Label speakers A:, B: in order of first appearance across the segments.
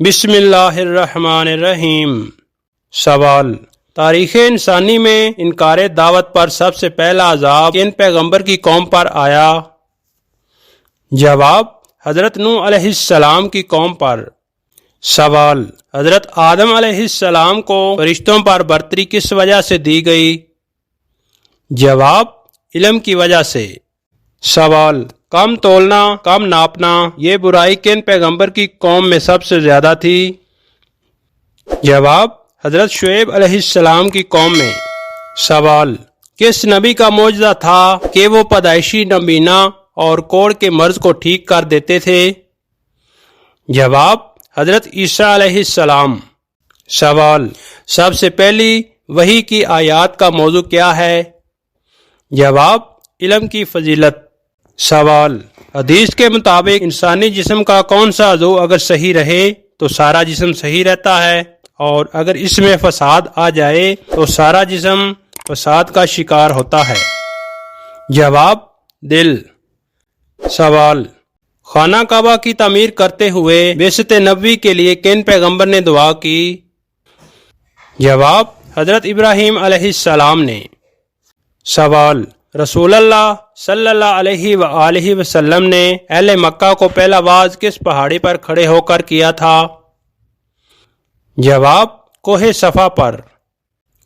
A: بسم اللہ الرحمن الرحیم۔ سوال: تاریخ انسانی میں انکار دعوت پر سب سے پہلا عذاب کن پیغمبر کی قوم پر آیا؟ جواب: حضرت نوح علیہ السلام کی قوم پر۔ سوال: حضرت آدم علیہ السلام کو فرشتوں پر برتری کس وجہ سے دی گئی؟ جواب: علم کی وجہ سے۔ سوال: کم تولنا کم ناپنا یہ برائی کن پیغمبر کی قوم میں سب سے زیادہ تھی؟ جواب: حضرت شعیب علیہ السلام کی قوم میں۔ سوال: کس نبی کا معجزہ تھا کہ وہ پیدائشی نابینا اور کوڑ کے مرض کو ٹھیک کر دیتے تھے؟ جواب: حضرت عیسیٰ علیہ السلام۔ سوال: سب سے پہلی وحی کی آیات کا موضوع کیا ہے؟ جواب: علم کی فضیلت۔ سوال: حدیث کے مطابق انسانی جسم کا کون سا عضو اگر صحیح رہے تو سارا جسم صحیح رہتا ہے، اور اگر اس میں فساد آ جائے تو سارا جسم فساد کا شکار ہوتا ہے؟ جواب: دل۔ سوال: خانہ کعبہ کی تعمیر کرتے ہوئے بعثت نبوی کے لیے کن پیغمبر نے دعا کی؟ جواب: حضرت ابراہیم علیہ السلام نے۔ سوال: رسول اللہ صلی اللہ علیہ وآلہ وسلم نے اہل مکہ کو پہلا واعظ کس پہاڑی پر کھڑے ہو کر کیا تھا؟ جواب: کوہ صفا پر۔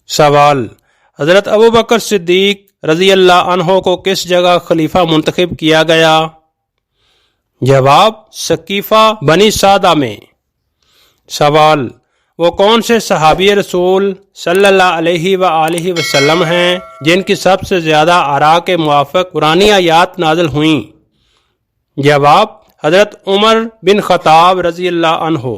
A: سوال: حضرت ابوبکر صدیق رضی اللہ عنہ کو کس جگہ خلیفہ منتخب کیا گیا؟ جواب: ثقیفہ بنی سعدہ میں۔ سوال: وہ کون سے صحابی رسول صلی اللہ علیہ وآلہ وسلم ہیں جن کی سب سے زیادہ آراء کے موافق قرآنی آیات نازل ہوئیں؟ جواب: حضرت عمر بن خطاب رضی اللہ عنہ۔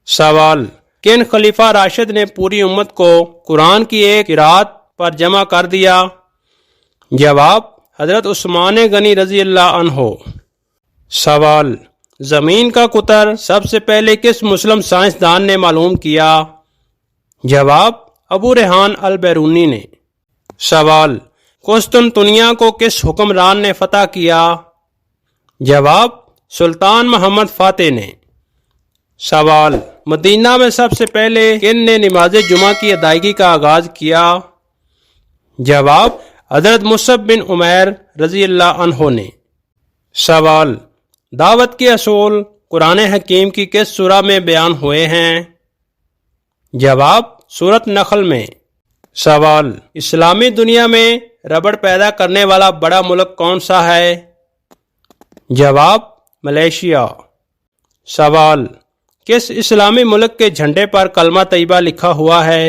A: سوال: کن خلیفہ راشد نے پوری امت کو قرآن کی ایک قرات پر جمع کر دیا؟ جواب: حضرت عثمان غنی رضی اللہ عنہ۔ سوال: زمین کا قطر سب سے پہلے کس مسلم سائنسدان نے معلوم کیا؟ جواب: ابو ریحان البیرونی نے۔ سوال: قسطنطنیہ کو کس حکمران نے فتح کیا؟ جواب: سلطان محمد فاتح نے۔ سوال: مدینہ میں سب سے پہلے کن نے نماز جمعہ کی ادائیگی کا آغاز کیا؟ جواب: حضرت مصعب بن عمیر رضی اللہ عنہ نے۔ سوال: دعوت کے اصول قرآن حکیم کی کس سورہ میں بیان ہوئے ہیں؟ جواب: سورۃ نحل میں۔ سوال: اسلامی دنیا میں ربڑ پیدا کرنے والا بڑا ملک کون سا ہے؟ جواب: ملیشیا۔ سوال: کس اسلامی ملک کے جھنڈے پر کلمہ طیبہ لکھا ہوا ہے؟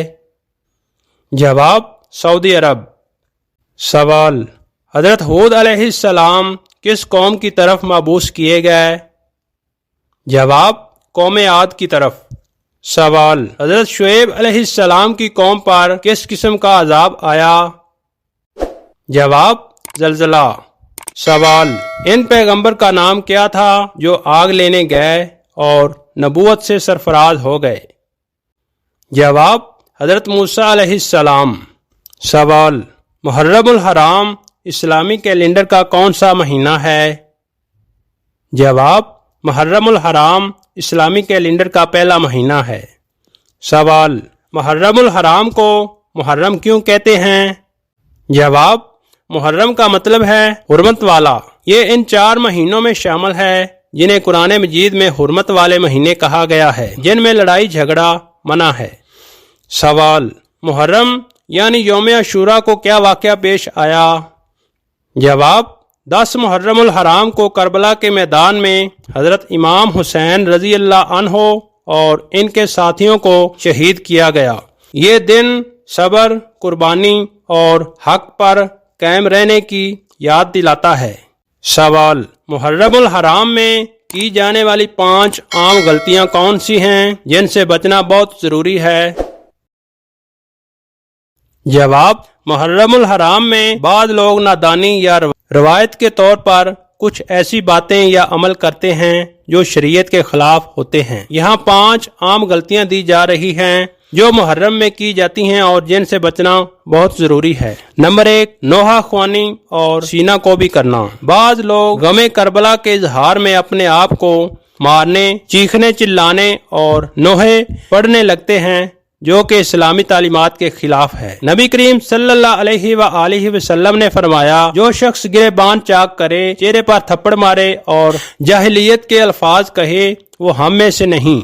A: جواب: سعودی عرب۔ سوال: حضرت ہود علیہ السلام کس قوم کی طرف مبعوث کیے گئے؟ جواب: قوم عاد کی طرف۔ سوال: حضرت شعیب علیہ السلام کی قوم پر کس قسم کا عذاب آیا؟ جواب: زلزلہ۔ سوال: ان پیغمبر کا نام کیا تھا جو آگ لینے گئے اور نبوت سے سرفراز ہو گئے؟ جواب: حضرت موسیٰ علیہ السلام۔ سوال: محرم الحرام اسلامی کیلنڈر کا کون سا مہینہ ہے؟ جواب: محرم الحرام اسلامی کیلنڈر کا پہلا مہینہ ہے۔ سوال: محرم الحرام کو محرم کیوں کہتے ہیں؟ جواب: محرم کا مطلب ہے حرمت والا۔ یہ ان 4 مہینوں میں شامل ہے جنہیں قرآن مجید میں حرمت والے مہینے کہا گیا ہے، جن میں لڑائی جھگڑا منع ہے۔ سوال: محرم یعنی یوم عاشوراء کو کیا واقعہ پیش آیا؟ جواب: 10 محرم الحرام کو کربلا کے میدان میں حضرت امام حسین رضی اللہ عنہ اور ان کے ساتھیوں کو شہید کیا گیا۔ یہ دن صبر، قربانی اور حق پر قائم رہنے کی یاد دلاتا ہے۔ سوال: محرم الحرام میں کی جانے والی 5 عام غلطیاں کون سی ہیں جن سے بچنا بہت ضروری ہے؟ جواب: محرم الحرام میں بعض لوگ نادانی یا روایت کے طور پر کچھ ایسی باتیں یا عمل کرتے ہیں جو شریعت کے خلاف ہوتے ہیں۔ یہاں 5 عام غلطیاں دی جا رہی ہیں جو محرم میں کی جاتی ہیں اور جن سے بچنا بہت ضروری ہے۔ نمبر 1، نوحہ خوانی اور سینہ کو بھی کرنا۔ بعض لوگ غم کربلا کے اظہار میں اپنے آپ کو مارنے، چیخنے چلانے اور نوحے پڑھنے لگتے ہیں، جو کہ اسلامی تعلیمات کے خلاف ہے۔ نبی کریم صلی اللہ علیہ وآلہ وسلم نے فرمایا، جو شخص گریبان چاک کرے، چہرے پر تھپڑ مارے اور جاہلیت کے الفاظ کہے، وہ ہم میں سے نہیں۔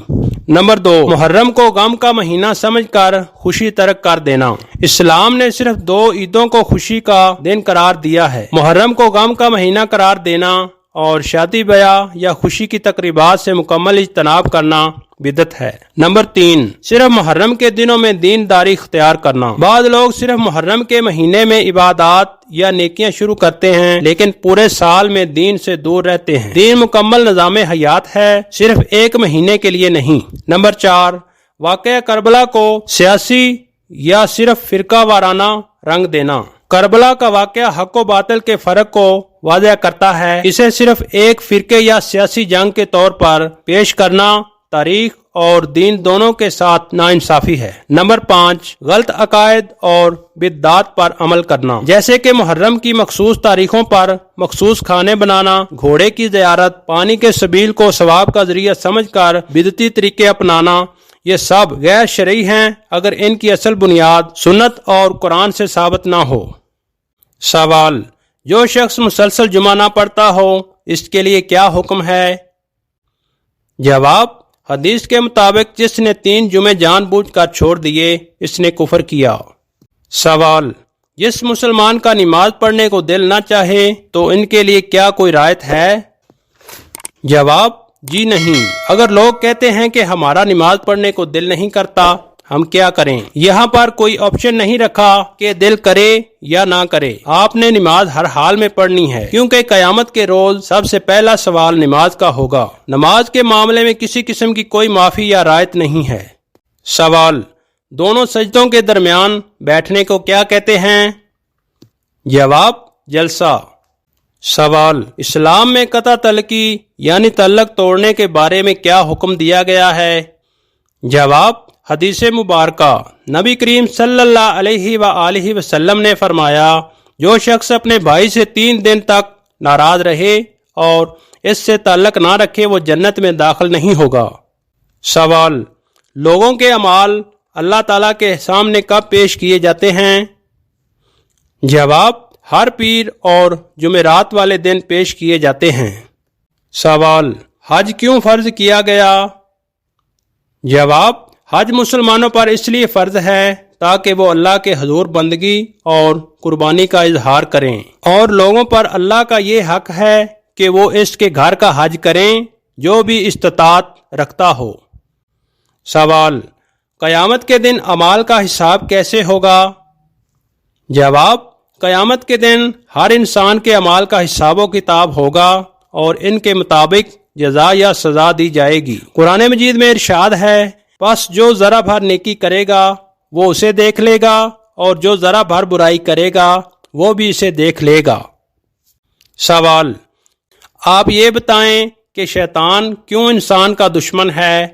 A: نمبر 2، محرم کو غم کا مہینہ سمجھ کر خوشی ترک کر دینا۔ اسلام نے صرف 2 عیدوں کو خوشی کا دن قرار دیا ہے، محرم کو غم کا مہینہ قرار دینا اور شادی بیاہ یا خوشی کی تقریبات سے مکمل اجتناب کرنا بدعت ہے۔ نمبر 3، صرف محرم کے دنوں میں دینداری اختیار کرنا۔ بعض لوگ صرف محرم کے مہینے میں عبادات یا نیکیاں شروع کرتے ہیں، لیکن پورے سال میں دین سے دور رہتے ہیں۔ دین مکمل نظام حیات ہے، صرف ایک مہینے کے لیے نہیں۔ نمبر 4، واقعہ کربلا کو سیاسی یا صرف فرقہ وارانہ رنگ دینا۔ کربلا کا واقعہ حق و باطل کے فرق کو واضح کرتا ہے، اسے صرف ایک فرقے یا سیاسی جنگ کے طور پر پیش کرنا تاریخ اور دین دونوں کے ساتھ ناانصافی ہے۔ نمبر 5، غلط عقائد اور بدعات پر عمل کرنا، جیسے کہ محرم کی مخصوص تاریخوں پر مخصوص کھانے بنانا، گھوڑے کی زیارت، پانی کے سبیل کو ثواب کا ذریعہ سمجھ کر بدعتی طریقے اپنانا، یہ سب غیر شرعی ہیں اگر ان کی اصل بنیاد سنت اور قرآن سے ثابت نہ ہو۔ سوال، جو شخص مسلسل جمعہ نہ پڑھتا ہو اس کے لیے کیا حکم ہے؟ جواب، حدیث کے مطابق جس نے 3 جمعے جان بوجھ کر چھوڑ دیے اس نے کفر کیا۔ سوال، جس مسلمان کا نماز پڑھنے کو دل نہ چاہے تو ان کے لیے کیا کوئی رعایت ہے؟ جواب، جی نہیں۔ اگر لوگ کہتے ہیں کہ ہمارا نماز پڑھنے کو دل نہیں کرتا، ہم کیا کریں؟ یہاں پر کوئی آپشن نہیں رکھا کہ دل کرے یا نہ کرے، آپ نے نماز ہر حال میں پڑھنی ہے، کیونکہ قیامت کے روز سب سے پہلا سوال نماز کا ہوگا۔ نماز کے معاملے میں کسی قسم کی کوئی معافی یا رعایت نہیں ہے۔ سوال، دونوں سجدوں کے درمیان بیٹھنے کو کیا کہتے ہیں؟ جواب، جلسہ۔ سوال، اسلام میں قطع طلقی یعنی تعلق توڑنے کے بارے میں کیا حکم دیا گیا ہے؟ جواب، حدیث مبارکہ، نبی کریم صلی اللہ علیہ وآلہ وسلم نے فرمایا، جو شخص اپنے بھائی سے 3 دن تک ناراض رہے اور اس سے تعلق نہ رکھے وہ جنت میں داخل نہیں ہوگا۔ سوال، لوگوں کے اعمال اللہ تعالیٰ کے سامنے کب پیش کیے جاتے ہیں؟ جواب، ہر پیر اور جمعرات والے دن پیش کیے جاتے ہیں۔ سوال، حج کیوں فرض کیا گیا؟ جواب، حج مسلمانوں پر اس لیے فرض ہے تاکہ وہ اللہ کے حضور بندگی اور قربانی کا اظہار کریں، اور لوگوں پر اللہ کا یہ حق ہے کہ وہ اس کے گھر کا حج کریں جو بھی استطاعت رکھتا ہو۔ سوال، قیامت کے دن اعمال کا حساب کیسے ہوگا؟ جواب، قیامت کے دن ہر انسان کے اعمال کا حساب و کتاب ہوگا اور ان کے مطابق جزا یا سزا دی جائے گی۔ قرآن مجید میں ارشاد ہے، پس جو ذرا بھر نیکی کرے گا وہ اسے دیکھ لے گا اور جو ذرا بھر برائی کرے گا وہ بھی اسے دیکھ لے گا۔ سوال، آپ یہ بتائیں کہ شیطان کیوں انسان کا دشمن ہے؟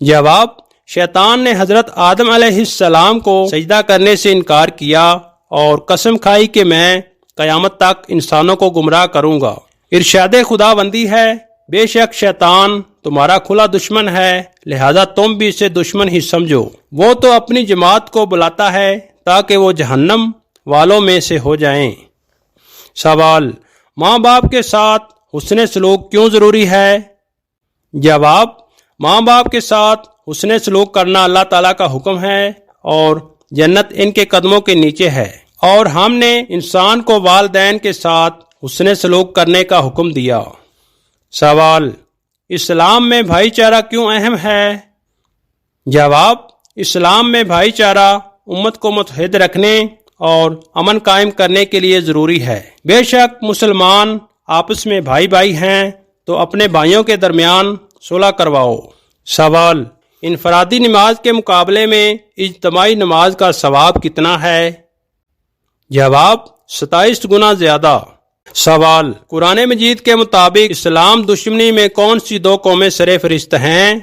A: جواب، شیطان نے حضرت آدم علیہ السلام کو سجدہ کرنے سے انکار کیا اور قسم کھائی کہ میں قیامت تک انسانوں کو گمراہ کروں گا۔ ارشاد خداوندی ہے، بے شک شیطان تمہارا کھلا دشمن ہے، لہذا تم بھی اسے دشمن ہی سمجھو۔ وہ تو اپنی جماعت کو بلاتا ہے تاکہ وہ جہنم والوں میں سے ہو جائیں۔ سوال، ماں باپ کے ساتھ حسن سلوک کیوں ضروری ہے؟ جواب، ماں باپ کے ساتھ حسن سلوک کرنا اللہ تعالیٰ کا حکم ہے اور جنت ان کے قدموں کے نیچے ہے، اور ہم نے انسان کو والدین کے ساتھ حسن سلوک کرنے کا حکم دیا۔ سوال، اسلام میں بھائی چارہ کیوں اہم ہے؟ جواب، اسلام میں بھائی چارہ امت کو متحد رکھنے اور امن قائم کرنے کے لیے ضروری ہے۔ بے شک مسلمان آپس میں بھائی بھائی ہیں تو اپنے بھائیوں کے درمیان صلح کرواؤ۔ سوال، انفرادی نماز کے مقابلے میں اجتماعی نماز کا ثواب کتنا ہے؟ جواب، 27 گنا زیادہ۔ سوال، قرآن مجید کے مطابق اسلام دشمنی میں کون سی 2 قومیں سر فہرست ہیں؟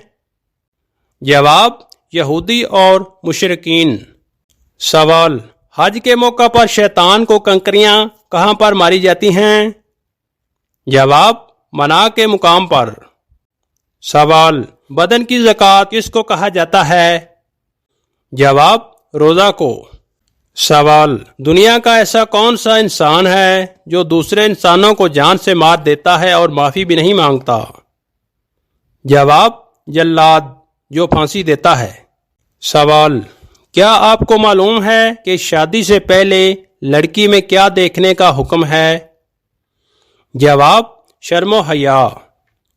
A: جواب، یہودی اور مشرکین۔ سوال، حج کے موقع پر شیطان کو کنکریاں کہاں پر ماری جاتی ہیں؟ جواب، منع کے مقام پر۔ سوال، بدن کی زکوٰۃ کس کو کہا جاتا ہے؟ جواب، روزہ کو۔ سوال، دنیا کا ایسا کون سا انسان ہے جو دوسرے انسانوں کو جان سے مار دیتا ہے اور معافی بھی نہیں مانگتا؟ جواب، جلاد، جو پھانسی دیتا ہے۔ سوال، کیا آپ کو معلوم ہے کہ شادی سے پہلے لڑکی میں کیا دیکھنے کا حکم ہے؟ جواب، شرم و حیا۔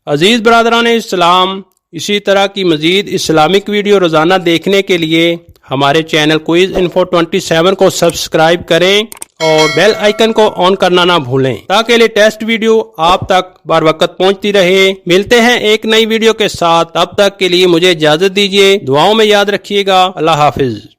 A: عزیز برادران اسلام، اسی طرح کی مزید اسلامک ویڈیو روزانہ دیکھنے کے لیے ہمارے چینل کوئز انفو 27 کو سبسکرائب کریں اور بیل آئیکن کو آن کرنا نہ بھولیں تاکہ لیٹسٹ ویڈیو آپ تک بر وقت پہنچتی رہے۔ ملتے ہیں ایک نئی ویڈیو کے ساتھ، تب تک کے لیے مجھے اجازت دیجیے۔ دعاؤں میں یاد رکھیے گا۔ اللہ حافظ۔